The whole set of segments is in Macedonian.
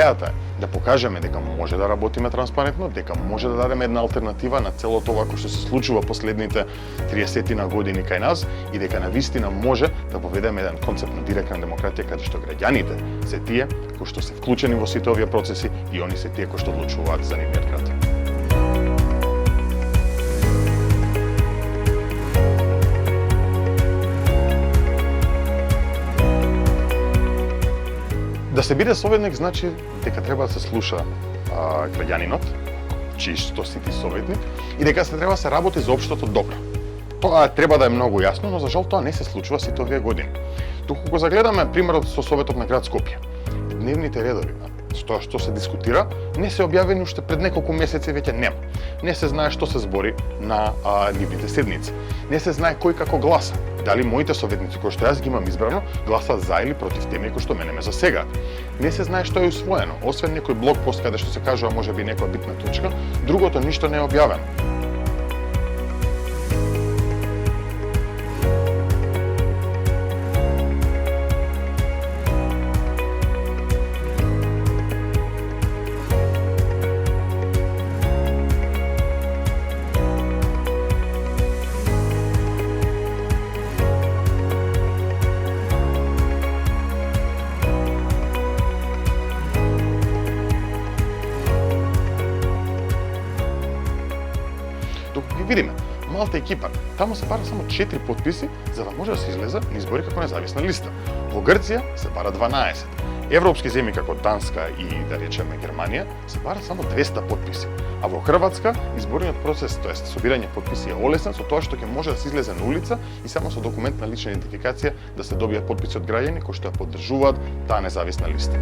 Идејата е да покажеме дека може да работиме транспарентно, дека може да дадеме една алтернатива на целото ова кој што се случува последните 30 на години кај нас и дека навистина може да поведеме еден концепт на директна демократија каде што граѓаните се тие кои што се вклучени во сите овие процеси и они се тие кои што одлучуваат за нивниот град. Да се биде советник значи дека треба да се слуша граѓанинот, чисто си ти советник, и дека се треба да се работи за општото добро. Тоа треба да е многу јасно, но за жал тоа не се случува сите овие години. Туку го загледаме примерот со Советот на град Скопје. Дневните редови, што се дискутира, не се објавени уште пред неколку месеци веќе нема. Не се знае што се збори на нивните седници. Не се знае кој како гласа. Дали моите советници кои што јас ги имам избрано гласат за или против теми кои што мене ме засегаат. Не се знае што е усвоено, освен некој блог пост каде што се кажува можеби некоја битна точка, другото ништо не е објавено. Туку ги видиме, Малта и Кипар, таму се бара само 4 подписи за да може да се излезе на избори како независна листа. Во Грција се бара 12. Европски земји како Данска и да речеме Германија се бара само 200 подписи. А во Хрватска изборниот процес, тоест собирање подписи е олесен со тоа што ќе може да се излезе на улица и само со документ на лична идентификација да се добијат подписи од граѓани кои што ја поддржуваат таа независна листа.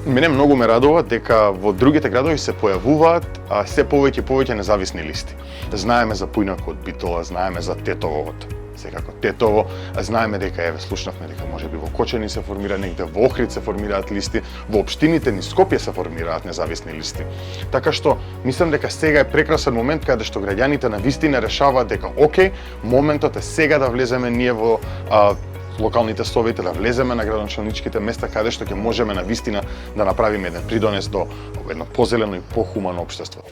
Мене многу ме радува дека во другите градови се појавуваат се повеќе и повеќе независни листи. Знаеме за Појнак од Битола, знаеме за Тетово од секако Тетово, знаеме дека слушнавме дека можеби во Кочани се формира негде, во Охрид се формираат листи, во општините низ Скопје се формираат независни листи. Така што мислам дека сега е прекрасен момент каде што граѓаните навистина решаваат дека окей, моментот е сега да влеземе ние во локалните совети, да влеземе на градоначалничките места каде што ќе можеме навистина да направиме еден придонес до едно позелено и похумано општество.